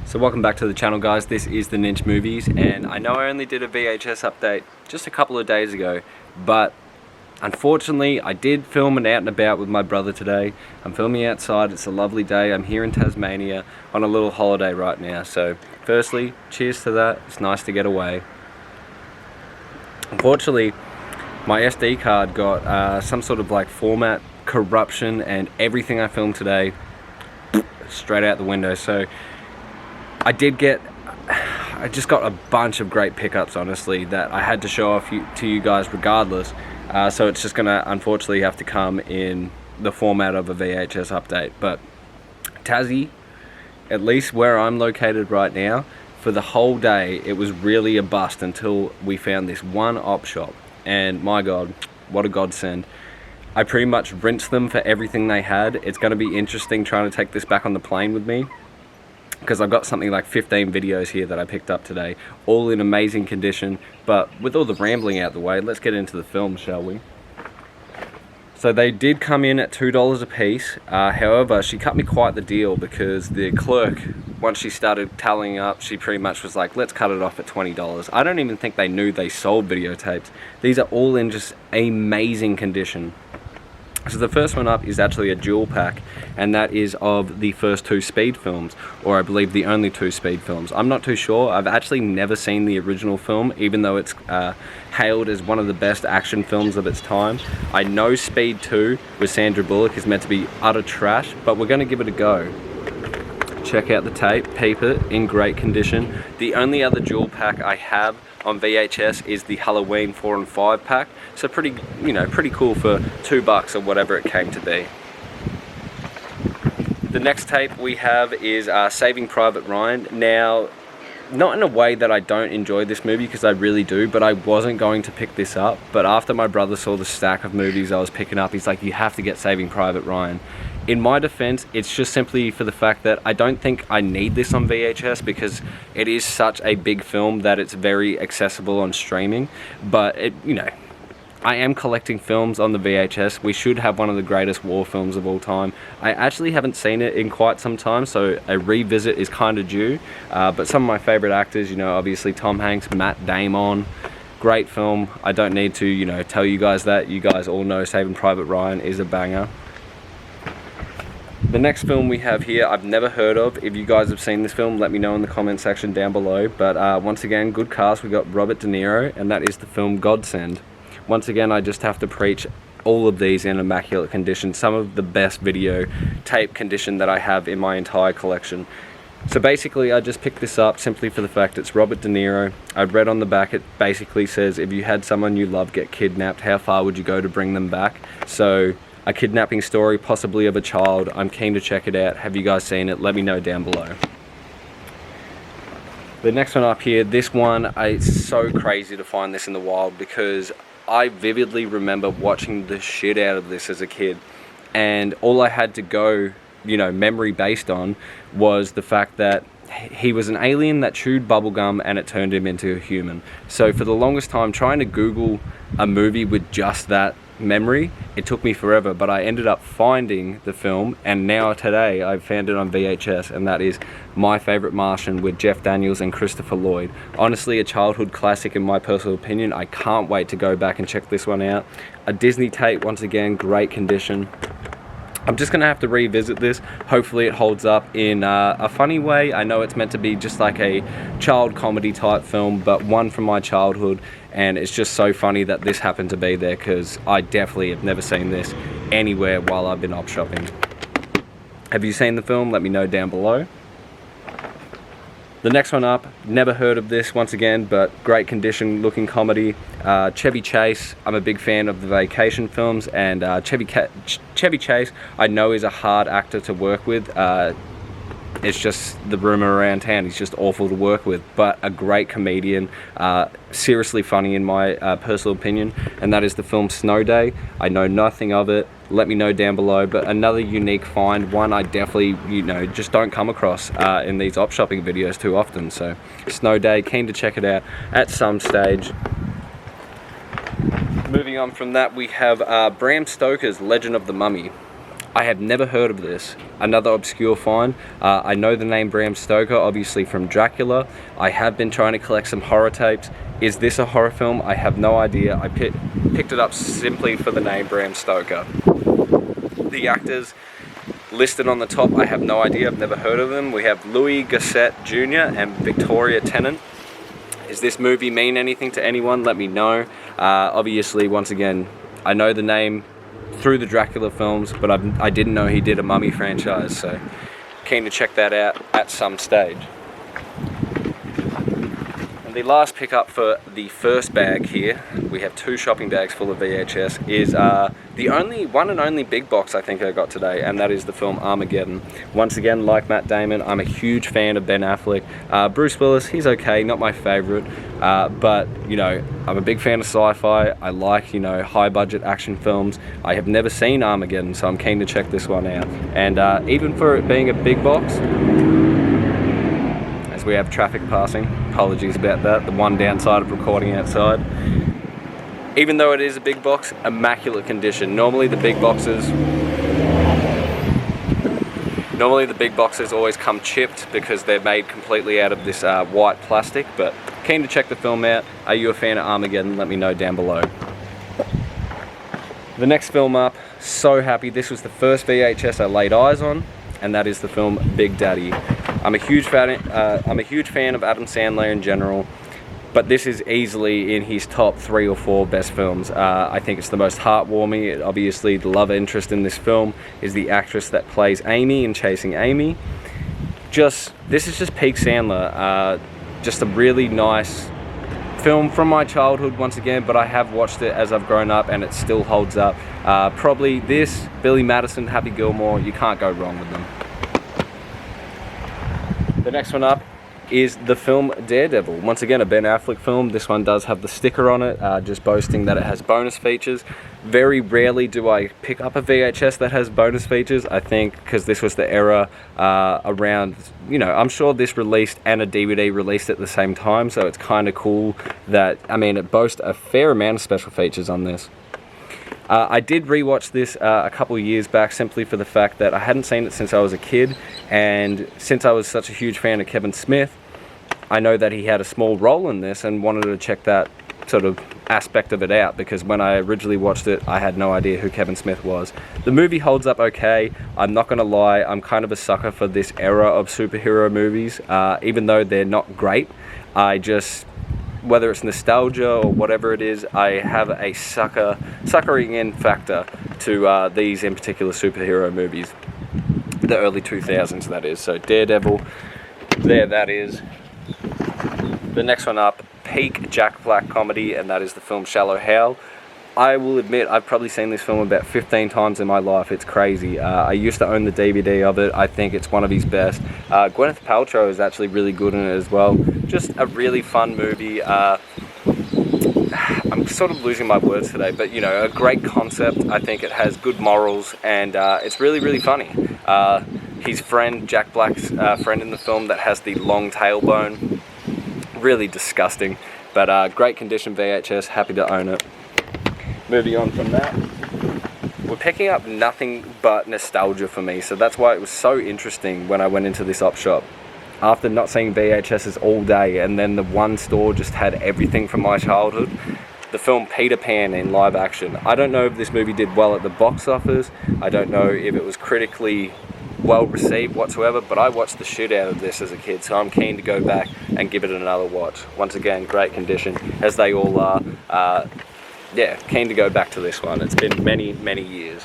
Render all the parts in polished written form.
So welcome back to the channel, guys. This is the NinchMovies, and I know I only did a VHS update just a couple of days ago, but unfortunately I did film an out and about with my brother today. I'm filming outside. It's a lovely day. I'm here in Tasmania on a little holiday right now, so firstly, cheers to that. It's nice to get away. Unfortunately, my SD card got some sort of like format corruption, and everything I filmed today straight out the window. So I just got a bunch of great pickups, honestly, that I had to show off to you guys regardless. So it's just gonna unfortunately have to come in the format of a VHS update. But Tassie, at least where I'm located right now, for the whole day it was really a bust until we found this one op shop, and my god, what a godsend. I pretty much rinsed them for everything they had. It's going to be interesting trying to take this back on the plane with me, because I've got something like 15 videos here that I picked up today, all in amazing condition. But with all the rambling out the way, let's get into the film, shall we? So they did come in at $2 a piece. However, she cut me quite the deal, because the clerk, once she started tallying up, she pretty much was like, let's cut it off at $20. I don't even think they knew they sold videotapes. These are all in just amazing condition. So the first one up is actually a dual pack, and that is of the first two Speed films, or I believe the only two Speed films. I'm not too sure. I've actually never seen the original film, even though it's hailed as one of the best action films of its time. I know Speed 2 with Sandra Bullock is meant to be utter trash, but we're going to give it a go. Check out the tape, peep it, in great condition. The only other dual pack I have on VHS is the Halloween 4 and 5 pack, so pretty cool for $2 or whatever it came to be. The next tape we have is Saving Private Ryan. Now, not in a way that I don't enjoy this movie, because I really do, but I wasn't going to pick this up. But after my brother saw the stack of movies I was picking up, he's like, you have to get Saving Private Ryan. In my defense, it's just simply for the fact that I don't think I need this on VHS, because it is such a big film that it's very accessible on streaming. But I am collecting films on the VHS. We should have one of the greatest war films of all time. I actually haven't seen it in quite some time, so a revisit is kind of due. But some of my favorite actors, obviously Tom Hanks, Matt Damon, great film. I don't need to, tell you guys that. You guys all know Saving Private Ryan is a banger. The next film we have here, I've never heard of. If you guys have seen this film, let me know in the comment section down below. But once again, good cast. We got Robert De Niro, and that is the film Godsend. Once again, I just have to preach all of these in immaculate condition. Some of the best video tape condition that I have in my entire collection. So basically, I just picked this up simply for the fact it's Robert De Niro. I read on the back, it basically says, if you had someone you love get kidnapped, how far would you go to bring them back? So a kidnapping story, possibly of a child. I'm keen to check it out. Have you guys seen it? Let me know down below. The next one up here, this one, it's so crazy to find this in the wild, because I vividly remember watching the shit out of this as a kid, and all I had to go, memory based on, was the fact that he was an alien that chewed bubblegum and it turned him into a human. So for the longest time, trying to Google a movie with just that memory, it took me forever, but I ended up finding the film, and now today I've found it on VHS, and that is My Favorite Martian with Jeff Daniels and Christopher Lloyd. Honestly, a childhood classic in my personal opinion. I can't wait to go back and check this one out. A Disney tape, once again, great condition. I'm just going to have to revisit this. Hopefully it holds up in a funny way. I know it's meant to be just like a child comedy type film, but one from my childhood, and it's just so funny that this happened to be there, because I definitely have never seen this anywhere while I've been op shopping. Have you seen the film? Let me know down below. The next one up, never heard of this once again, but great condition looking comedy. Chevy Chase, I'm a big fan of the vacation films, and Chevy Chase I know is a hard actor to work with. It's just the rumor around town, he's just awful to work with, but a great comedian, seriously funny in my personal opinion, and that is the film Snow Day. I know nothing of it. Let me know down below, but another unique find, one I definitely, just don't come across in these op shopping videos too often. So Snow Day, keen to check it out at some stage. Moving on from that, we have Bram Stoker's Legend of the Mummy. I have never heard of this. Another obscure find. I know the name Bram Stoker, obviously from Dracula. I have been trying to collect some horror tapes. Is this a horror film? I have no idea. I picked it up simply for the name Bram Stoker. The actors listed on the top, I have no idea. I've never heard of them. We have Louis Gossett Jr. and Victoria Tennant. Does this movie mean anything to anyone? Let me know. Obviously, once again, I know the name through the Dracula films, but I didn't know he did a Mummy franchise, so keen to check that out at some stage. And the last pickup for the first bag here, we have 2 shopping bags full of VHS, is the only one and only big box I think I got today, and that is the film Armageddon. Once again, like Matt Damon, I'm a huge fan of Ben Affleck. Bruce Willis, he's okay, not my favorite, but you know, I'm a big fan of sci-fi. I like, you know, high budget action films. I have never seen Armageddon, so I'm keen to check this one out. And even for it being a big box, as we have traffic passing, apologies about that, the one downside of recording outside. Even though it is a big box, immaculate condition. Normally the big boxes always come chipped because they're made completely out of this white plastic, but keen to check the film out. Are you a fan of Armageddon? Let me know down below. The next film up, so happy. This was the first VHS I laid eyes on, and that is the film Big Daddy. I'm a huge fan of Adam Sandler in general, but this is easily in his top 3 or 4 best films. I think it's the most heartwarming. Obviously, the love interest in this film is the actress that plays Amy in Chasing Amy. This is just peak Sandler. Just a really nice film from my childhood once again, but I have watched it as I've grown up and it still holds up. Probably this, Billy Madison, Happy Gilmore, you can't go wrong with them. The next one up is the film Daredevil. Once again, a Ben Affleck film. This one does have the sticker on it, just boasting that it has bonus features. Very rarely do I pick up a VHS that has bonus features, I think, because this was the era around, you know, I'm sure this released and a DVD released at the same time, so it's kind of cool that, I mean, it boasts a fair amount of special features on this. I did rewatch this a couple of years back simply for the fact that I hadn't seen it since I was a kid, and since I was such a huge fan of Kevin Smith, I know that he had a small role in this and wanted to check that sort of aspect of it out, because when I originally watched it, I had no idea who Kevin Smith was. The movie holds up okay. I'm not going to lie, I'm kind of a sucker for this era of superhero movies, even though they're not great. Whether it's nostalgia or whatever it is, I have a suckering in factor to these in particular superhero movies. The early 2000s, that is. So Daredevil, there that is. The next one up, peak Jack Black comedy, and that is the film Shallow Hal. I will admit, I've probably seen this film about 15 times in my life. It's crazy. I used to own the DVD of it. I think it's one of his best. Gwyneth Paltrow is actually really good in it as well. Just a really fun movie. I'm sort of losing my words today, but you know, a great concept. I think it has good morals, and it's really, really funny. His friend, Jack Black's friend in the film that has the long tailbone, really disgusting, but great condition VHS, happy to own it. Moving on from that, we're picking up nothing but nostalgia for me, so that's why it was so interesting when I went into this op shop. After not seeing VHSs all day, and then the one store just had everything from my childhood, the film Peter Pan in live action. I don't know if this movie did well at the box office, I don't know if it was critically well received whatsoever, but I watched the shit out of this as a kid, so I'm keen to go back and give it another watch. Once again, great condition, as they all are. Yeah, keen to go back to this one. It's been many, many years.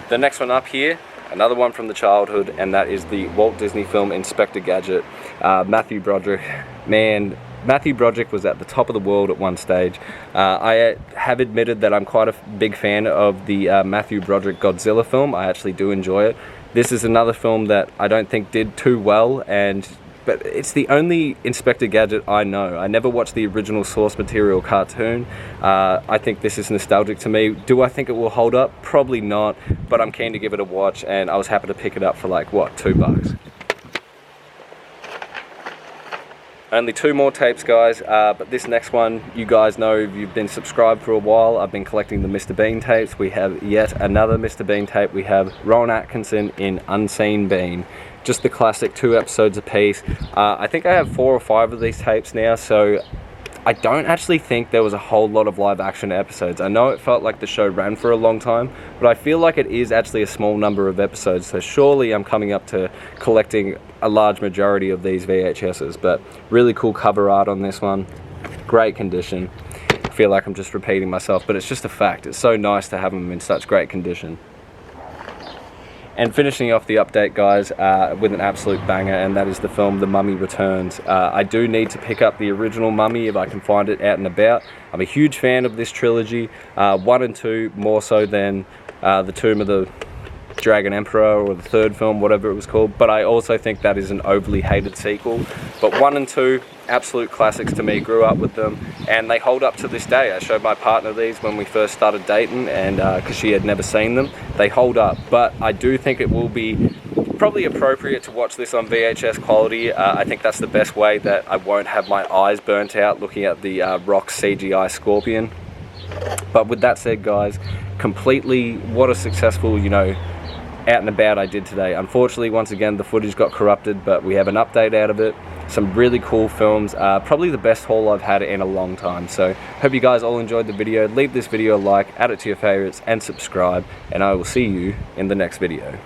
The next one up here, another one from the childhood, and that is the Walt Disney film Inspector Gadget. Matthew Broderick. Man, Matthew Broderick was at the top of the world at one stage. I have admitted that I'm quite a big fan of the Matthew Broderick Godzilla film. I actually do enjoy it. This is another film that I don't think did too well, but it's the only Inspector Gadget I know. I never watched the original source material cartoon. I think this is nostalgic to me. Do I think it will hold up? Probably not, but I'm keen to give it a watch, and I was happy to pick it up for like, what, $2? Only 2 more tapes, guys, but this next one, you guys know, if you've been subscribed for a while, I've been collecting the Mr. Bean tapes. We have yet another Mr. Bean tape. We have Rowan Atkinson in Unseen Bean. Just the classic 2 episodes apiece. I think I have 4 or 5 of these tapes now, so I don't actually think there was a whole lot of live action episodes. I know it felt like the show ran for a long time, but I feel like it is actually a small number of episodes, so surely I'm coming up to collecting a large majority of these VHSs. But really cool cover art on this one, great condition. I feel like I'm just repeating myself, but it's just a fact. It's so nice to have them in such great condition. And finishing off the update, guys, with an absolute banger, and that is the film The Mummy Returns. I do need to pick up the original Mummy if I can find it out and about. I'm a huge fan of this trilogy, 1 and 2 more so than the Tomb of the Dragon Emperor or the 3rd film, whatever it was called, but I also think that is an overly hated sequel. But 1 and 2, absolute classics to me, grew up with them, and they hold up to this day. I showed my partner these when we first started dating, and because she had never seen them, they hold up. But I do think it will be probably appropriate to watch this on VHS quality. I think that's the best way that I won't have my eyes burnt out looking at the Rock CGI Scorpion. But with that said, guys, completely, what a successful, you know, out and about I did today. Unfortunately, once again, the footage got corrupted, but we have an update out of it. Some really cool films, probably the best haul I've had in a long time. So hope you guys all enjoyed the video. Leave this video a like, add it to your favorites, and subscribe, and I will see you in the next video.